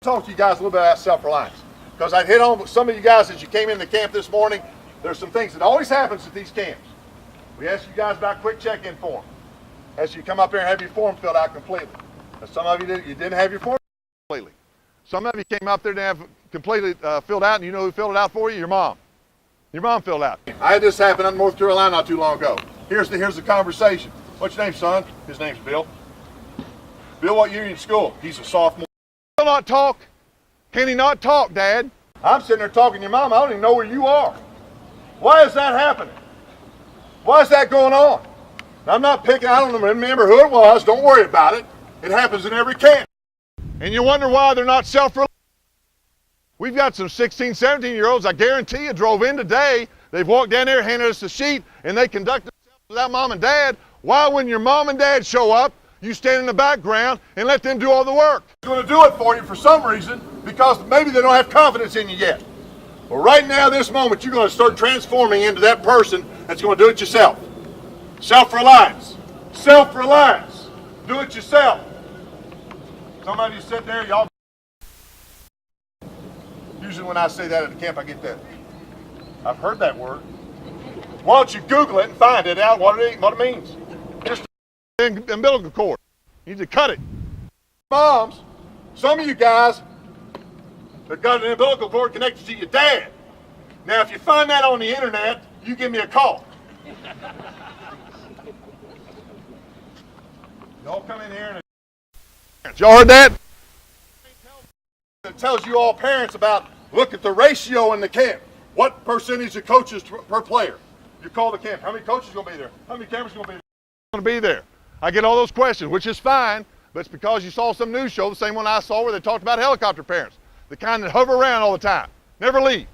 Talk to you guys a little bit about self-reliance, because I hit on with some of you guys as you came into camp this morning. There's some things that always happens at these camps. We ask you guys about quick check-in form. As you come up here and have your form filled out completely. Now, some of you didn't have your form completely. Some of you came up there and have completely filled out, and you know who filled it out for you? Your mom. Your mom filled out. I had this happen in North Carolina not too long ago. Here's the conversation. What's your name, son? His name's Bill. Bill, what year are you in school? He's a sophomore. Will not talk? Can he not talk, Dad? I'm sitting there talking to your mom. I don't even know where you are. Why is that happening? Why is that going on? Now, I'm not picking, I don't remember who it was. Don't worry about it. It happens in every camp. And you wonder why they're not self-reliant. We've got some 16, 17-year-olds, I guarantee you, drove in today. They've walked down there, handed us a sheet, and they conduct themselves without mom and dad. Why, when your mom and dad show up, you stand in the background and let them do all the work? They're going to do it for you for some reason, because maybe they don't have confidence in you yet. But right now, this moment, you're going to start transforming into that person that's going to do it yourself. Self-reliance. Self-reliance. Do it yourself. Some of you sit there, y'all. Usually when I say that at the camp, I get that. I've heard that word. Why don't you Google it and find it out what it means? Just umbilical cord. You need to cut it. Moms, some of you guys have got an umbilical cord connected to your dad. Now, if you find that on the internet, you give me a call. Y'all come in here and Y'all heard that? it tells you all parents about, look at the ratio in the camp. What percentage of coaches per player? You call the camp. How many coaches are going to be there? How many cameras are going to be there? Going to be there. I get all those questions, which is fine, but it's because you saw some news show, the same one I saw, where they talked about helicopter parents, the kind that hover around all the time, never leave.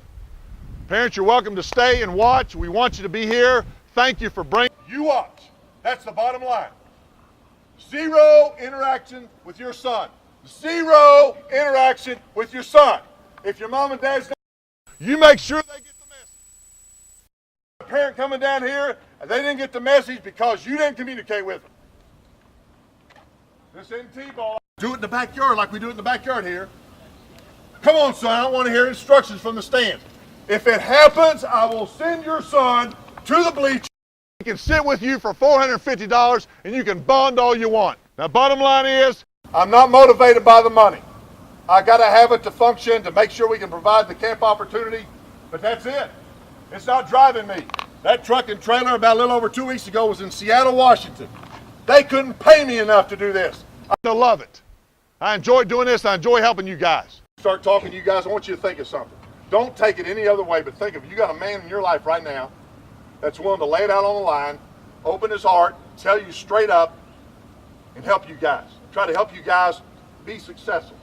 Parents, you're welcome to stay and watch. We want you to be here. Thank you for bringing. You watch. That's the bottom line. Zero interaction with your son. Zero interaction with your son. If your mom and dad's not, You make sure they get the message. a parent coming down here and they didn't get the message because you didn't communicate with them. This isn't T-ball. Do it in the backyard like we do it in the backyard here. Come on, son. I don't want to hear instructions from the stands. If it happens, I will send your son to the bleachers. He can sit with you for $450 and you can bond all you want. Now, bottom line is, I'm not motivated by the money. I got to have it to function, to make sure we can provide the camp opportunity, but that's it. It's not driving me. That truck and trailer about a little over 2 weeks ago was in Seattle, Washington. They couldn't pay me enough to do this. I love it. I enjoy doing this. I enjoy helping you guys. Start talking to you guys. I want you to think of something. Don't take it any other way, but think of it. You got a man in your life right now that's willing to lay it out on the line, open his heart, tell you straight up, and help you guys. Try to help you guys be successful.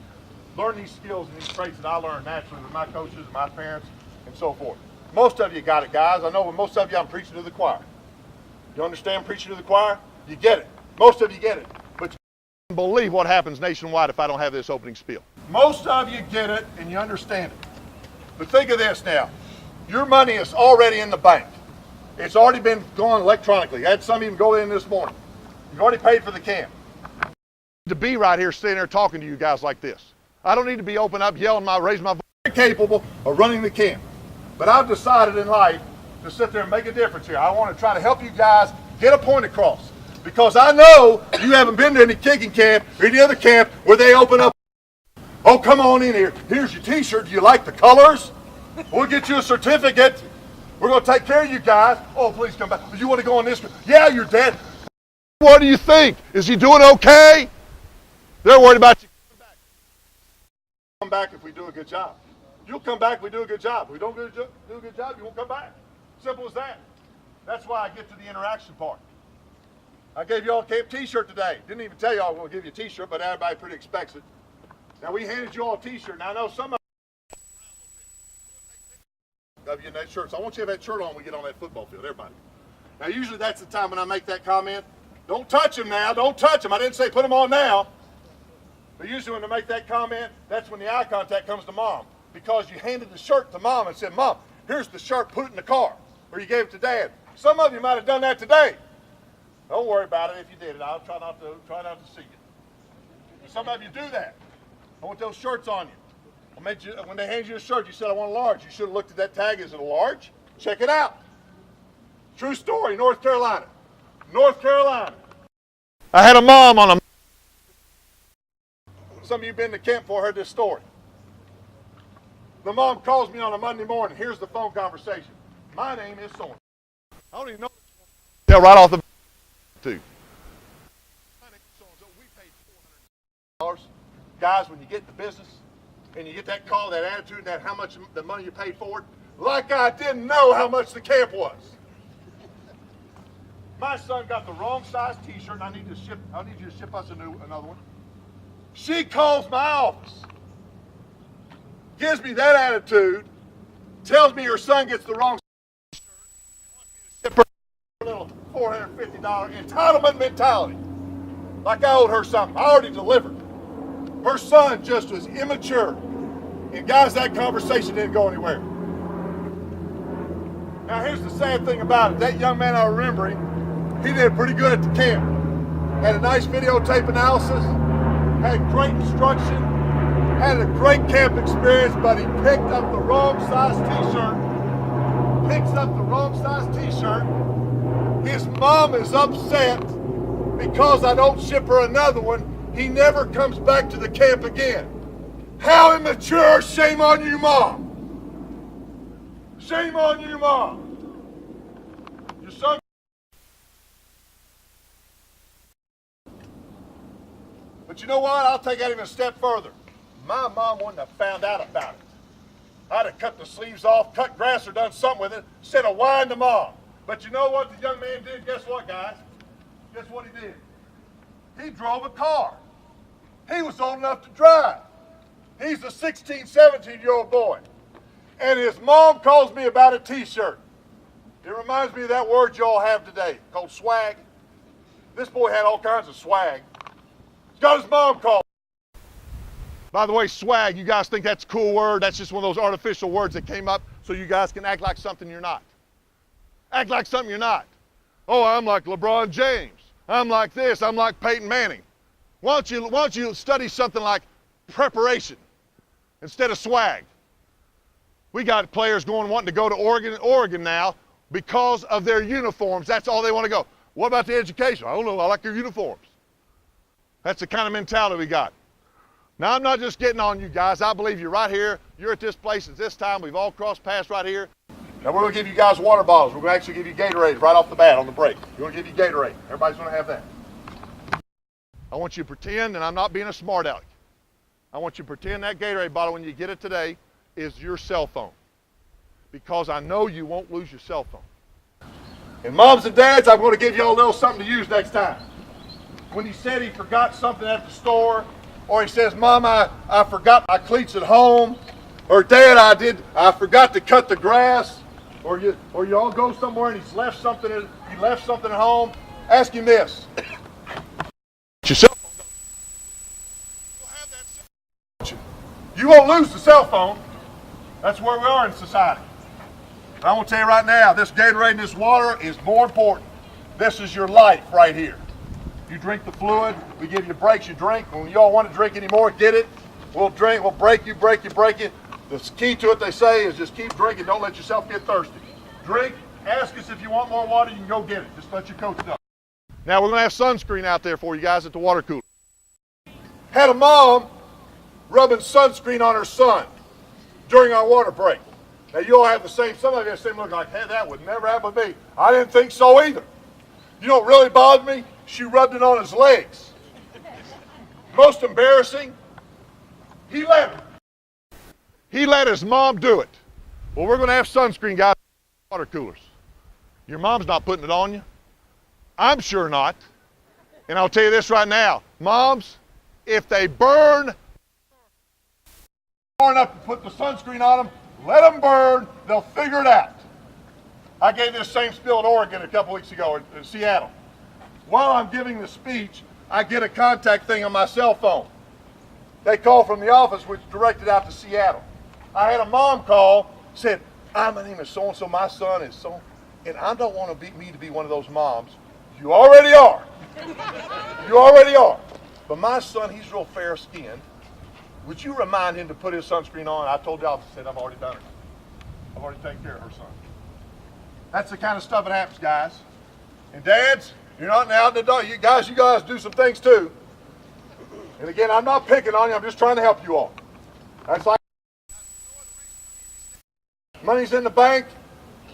Learn these skills and these traits that I learned naturally with my coaches and my parents and so forth. Most of you got it, guys. I know with most of you I'm preaching to the choir. You understand preaching to the choir? You get it. Most of you get it. But you I can't believe what happens nationwide if I don't have this opening spiel. most of you get it and you understand it. But think of this now. Your money is already in the bank. It's already been going electronically. I had some even go in this morning. You've already paid for the camp. To be right here sitting there talking to you guys like this. I don't need to be open up, yelling, raising my voice. Very capable of running the camp. But I've decided in life to sit there and make a difference here. I want to try to help you guys get a point across. Because I know you haven't been to any kicking camp or any other camp where they open up. Oh, come on in here. Here's your t-shirt. Do you like the colors? We'll get you a certificate. We're going to take care of you guys. Oh, please come back. You want to go on this? Yeah, you're dead. What do you think? Is he doing okay? They're worried about you. Come back if we do a good job. You'll come back if we do a good job. If we don't do a good job, you won't come back. Simple as that. That's why I get to the interaction part. I gave y'all a camp t-shirt today. Didn't even tell y'all I was going to give you a t-shirt, but everybody pretty expects it. Now, we handed you all a t-shirt. Now, I know some of you in that shirt. So I want you to have that shirt on when we get on that football field, everybody. Now, usually that's the time when I make that comment. Don't touch him now. Don't touch him. I didn't say put him on now. But usually when I make that comment, that's when the eye contact comes to mom. Because you handed the shirt to mom and said, Mom, here's the shirt, put it in the car. Or you gave it to dad. Some of you might have done that today. Don't worry about it if you did it. I'll try not to see you. Some of you do that. I want those shirts on you. When they hand you a shirt, you said, I want a large. You should have looked at that tag. Is it a large? Check it out. True story, North Carolina. North Carolina. I had a mom on a... Some of you have been to camp before heard this story. The mom calls me on a Monday morning. Here's the phone conversation. My name is so. I don't even know. Tell right off the... too. My name is so-and-so. We paid $400. Guys, when you get the business and you get that call, that attitude, and that how much the money you paid for it, like I didn't know how much the camp was. My son got the wrong size T-shirt, and I need you to ship us another one. She calls my office, gives me that attitude, tells me her son gets the wrong T-shirt, and wants me to ship her a little $450 entitlement mentality. Like I owed her something. I already delivered. Her son just was immature. And guys, that conversation didn't go anywhere. Now here's the sad thing about it. That young man I remember him, he did pretty good at the camp. Had a nice videotape analysis, had great instruction, had a great camp experience, but he picked up the wrong size T-shirt. Picks up the wrong size T-shirt. His mom is upset because I don't ship her another one. He never comes back to the camp again. How immature! Shame on you, Mom! Shame on you, Mom! Your son... But you know what? I'll take that even a step further. My mom wouldn't have found out about it. I'd have cut the sleeves off, cut grass, or done something with it, instead of whining to Mom. But you know what the young man did? Guess what, guys? Guess what he did? He drove a car. He was old enough to drive. He's a 16, 17-year-old boy. And his mom calls me about a T-shirt. It reminds me of that word you all have today, called swag. This boy had all kinds of swag. He's got his mom called. By the way, swag, you guys think that's a cool word? That's just one of those artificial words that came up so you guys can act like something you're not. Act like something you're not. Oh, I'm like LeBron James. I'm like this. I'm like Peyton Manning. Why don't you study something like preparation instead of swag? We got players wanting to go to Oregon now because of their uniforms. That's all they want to go. What about the education? I don't know. I like your uniforms. That's the kind of mentality we got. Now, I'm not just getting on you guys. I believe you're right here. You're at this place at this time. We've all crossed paths right here. Now, we're going to give you guys water bottles. We're going to actually give you Gatorade right off the bat on the break. We're going to give you Gatorade. Everybody's going to have that. I want you to pretend, and I'm not being a smart aleck. I want you to pretend that Gatorade bottle when you get it today is your cell phone. Because I know you won't lose your cell phone. And moms and dads, I'm going to give you all a little something to use next time. When he said he forgot something at the store, or he says, Mom, I forgot my cleats at home, or Dad, I forgot to cut the grass, or you all go somewhere and he left something at home, ask him this. Your cell phone. You'll have that cell phone. You won't lose the cell phone. That's where we are in society. And I want to tell you right now, this Gatorade and this water is more important. This is your life right here. You drink the fluid, we give you breaks, you drink. When you all want to drink anymore, get it. We'll drink, we'll break you. The key to it, they say, is just keep drinking. Don't let yourself get thirsty. Drink, ask us if you want more water, you can go get it. Just let your coach know. Now we're going to have sunscreen out there for you guys at the water cooler. Had a mom rubbing sunscreen on her son during our water break. Now you all have the same, some of you have the same look like, hey, that would never happen to me. I didn't think so either. You know what really bothered me? She rubbed it on his legs. Most embarrassing, he let her. He let his mom do it. Well, we're going to have sunscreen, guys, water coolers. Your mom's not putting it on you. I'm sure not. And I'll tell you this right now. Moms, if they burn Up and put the sunscreen on them, let them burn, they'll figure it out. I gave this same spiel in Oregon a couple weeks ago in Seattle. While I'm giving the speech, I get a contact thing on my cell phone. They call from the office, which directed out to Seattle. I had a mom call, said, "Hi, my name is so-and-so, my son is so," and I don't want me to be one of those moms. You already are. You already are. But my son, he's real fair-skinned, would you remind him to put his sunscreen on? I told the officer, I said, I've already done it. I've already taken care of her son. That's the kind of stuff that happens, guys. And dads, you're not out in the dark. You guys do some things too. And again, I'm not picking on you. I'm just trying to help you all. That's like money's in the bank.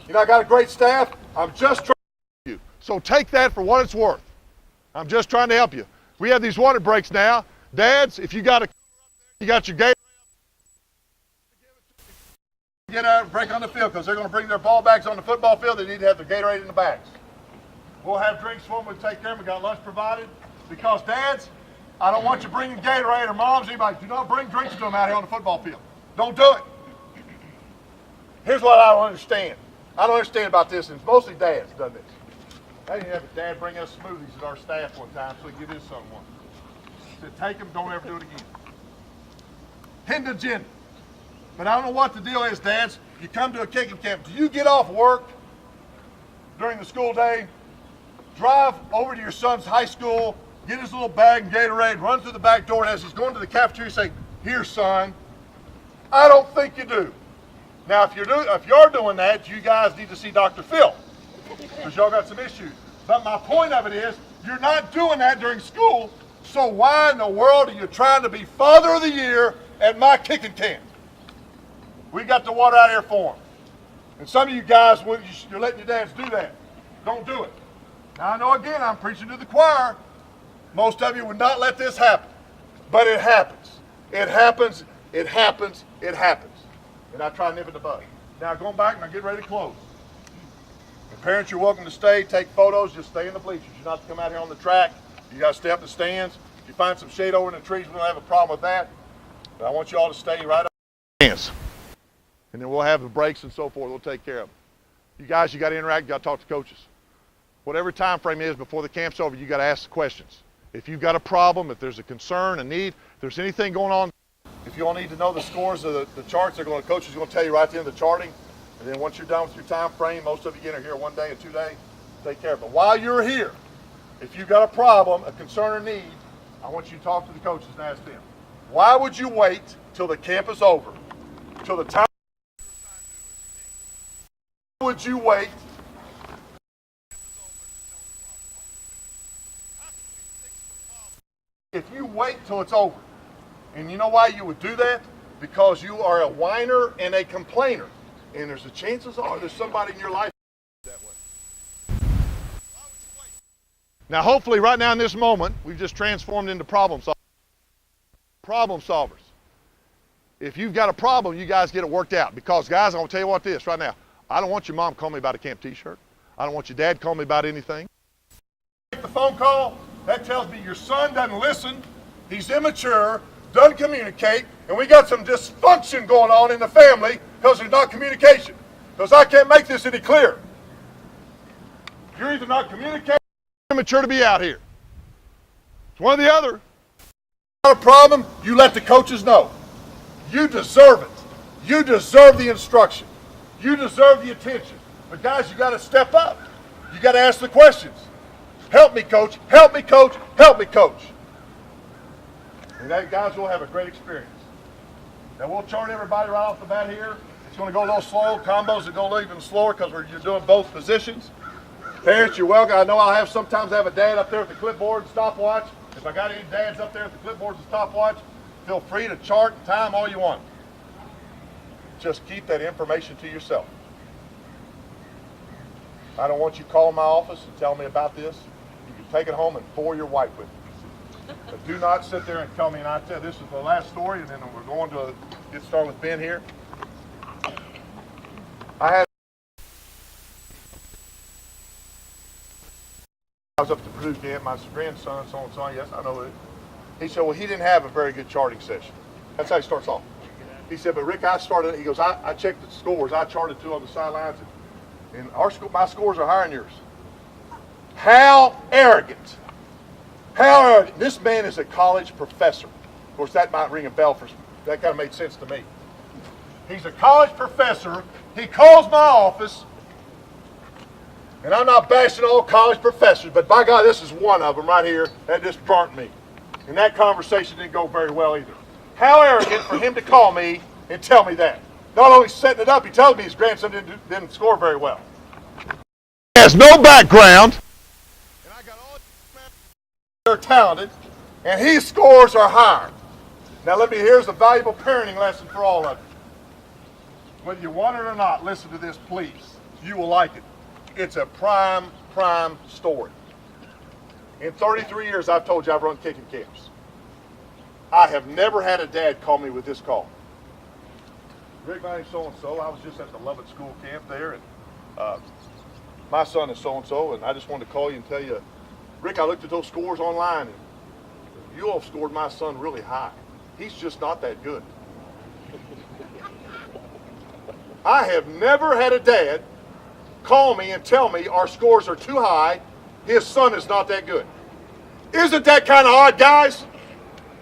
You know, I got a great staff. I'm just trying to help you. So take that for what it's worth. I'm just trying to help you. We have these water breaks now. Dads, if you got your gate. Get out and break on the field because they're going to bring their ball bags on the football field. They need to have their Gatorade in the bags. We'll have drinks for them. We'll take care of them. We got lunch provided. Because dads, I don't want you bringing Gatorade or moms, anybody. Do not bring drinks to them out here on the football field. Don't do it. Here's what I don't understand. I don't understand about this, and it's mostly dads done this. I didn't have a dad bring us smoothies at our staff one time, so he give his son one. He said, take them, don't ever do it again. Hidden agenda. But I don't know what the deal is, dads. You come to a kicking camp. Do you get off work during the school day, drive over to your son's high school, get his little bag and Gatorade, run through the back door, and as he's going to the cafeteria, say, here, son? I don't think you do. Now, if you're doing that, you guys need to see Dr. Phil, because y'all got some issues. But my point of it is, you're not doing that during school, so why in the world are you trying to be Father of the Year at my kicking camp? We got the water out here for them. And some of you guys, you're letting your dads do that. Don't do it. Now, I know, again, I'm preaching to the choir. Most of you would not let this happen. But it happens. It happens. It happens. It happens. And I try to nip it in the bud. Now, going back, and I get ready to close. The parents, you're welcome to stay, take photos, just stay in the bleachers. You're not to come out here on the track. You got to stay up in the stands. If you find some shade over in the trees, we don't have a problem with that. But I want you all to stay right up. Hands. And then we'll have the breaks and so forth. We'll take care of them. You guys, you got to interact. You got to talk to coaches. Whatever time frame is before the camp's over, you got to ask the questions. If you've got a problem, if there's a concern, a need, if there's anything going on. If you all need to know the scores of the charts, coach is going to tell you right at the end of the charting. And then once you're done with your time frame, most of you are here 1 day or 2 days, take care of it. But while you're here, if you've got a problem, a concern or need, I want you to talk to the coaches and ask them. Why would you wait till the camp is over, till the time? Why would you wait? If you wait till it's over, and you know why you would do that? Because you are a whiner and a complainer. And there's the chances are there's somebody in your life that way. Now, hopefully, right now in this moment, we've just transformed into problem solvers. Problem solvers. If you've got a problem, you guys get it worked out. Because, guys, I'm going to tell you what this right now. I don't want your mom calling me about a camp t-shirt. I don't want your dad calling me about anything. Make the phone call. That tells me your son doesn't listen. He's immature, doesn't communicate, and we got some dysfunction going on in the family because there's not communication. Because I can't make this any clearer. You're either not communicating Or immature to be out here. It's one or the other. Got a problem, you let the coaches know. You deserve it. You deserve the instruction. You deserve the attention. But guys, you got to step up. You got to ask the questions. Help me, coach. Help me, coach. Help me, coach. And that, guys, will have a great experience. Now, we'll chart everybody right off the bat here. It's going to go a little slow. Combos are going to go even slower because you're doing both positions. Parents, you're welcome. I know I'll sometimes have a dad up there with the clipboard and stopwatch. If I got any dads up there with the clipboards and stopwatch, feel free to chart and time all you want. Just keep that information to yourself. I don't want you to call my office and tell me about this. You can take it home and bore your wife with it. But do not sit there and tell me, and I tell you, this is the last story, and then we're going to get started with Ben here. I was up to Purdue camp, my grandson, so and so, yes, I know it. He said, well, he didn't have a very good charting session. That's how he starts off. He said, but Rick, he goes, I checked the scores. I charted 2 on the sidelines, and my scores are higher than yours. How arrogant. How arrogant. This man is a college professor. Of course, that might ring a bell that kind of made sense to me. He's a college professor. He calls my office, and I'm not bashing all college professors, but by God, this is one of them right here that just burnt me. And that conversation didn't go very well either. How arrogant for him to call me and tell me that. Not only setting it up, he tells me his grandson didn't score very well. He has no background. And I got all they're talented, and his scores are higher. Now here's a valuable parenting lesson for all of you. Whether you want it or not, listen to this, please. You will like it. It's a prime story. In 33 years, I've told you I've run kicking camps. I have never had a dad call me with this call. Rick, my name's so-and-so. I was just at the Lovett School camp there, and my son is so-and-so, and I just wanted to call you and tell you, Rick, I looked at those scores online, and you all scored my son really high. He's just not that good. I have never had a dad call me and tell me our scores are too high, his son is not that good. Isn't that kind of odd, guys?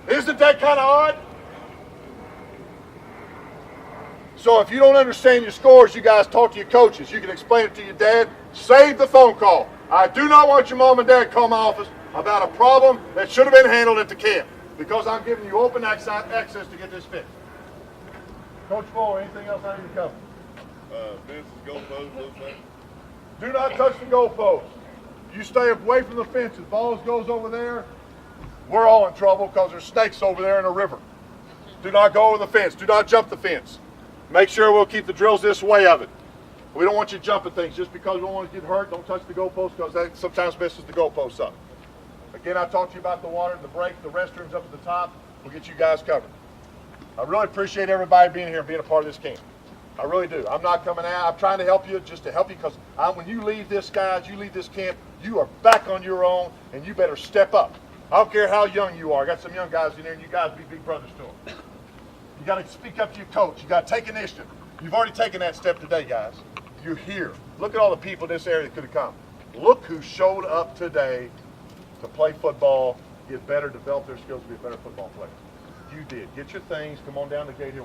Isn't that kind of odd? So if you don't understand your scores, you guys talk to your coaches. You can explain it to your dad. Save the phone call. I do not want your mom and dad to call my office about a problem that should have been handled at the camp, because I'm giving you open access to get this fixed. Coach Fuller, anything else I need to cover? Fences, goalposts, those things. Do not touch the goalposts. You stay away from the fence. If balls goes over there, we're all in trouble because there's snakes over there in a river. Do not go over the fence. Do not jump the fence. Make sure we'll keep the drills this way of it. We don't want you jumping things just because we don't want to get hurt. Don't touch the goalposts because that sometimes messes the goalposts up. Again, I talked to you about the water, the break, the restrooms up at the top. We'll get you guys covered. I really appreciate everybody being here and being a part of this camp. I really do. I'm not coming out. I'm trying to help you just to help you, because when you leave this, guys, you leave this camp, you are back on your own, and you better step up. I don't care how young you are. I got some young guys in there, and you guys be big brothers to them. You got to speak up to your coach. You got to take initiative. You've already taken that step today, guys. You're here. Look at all the people in this area that could have come. Look who showed up today to play football, get better, develop their skills to be a better football player. You did. Get your things. Come on down the gate here.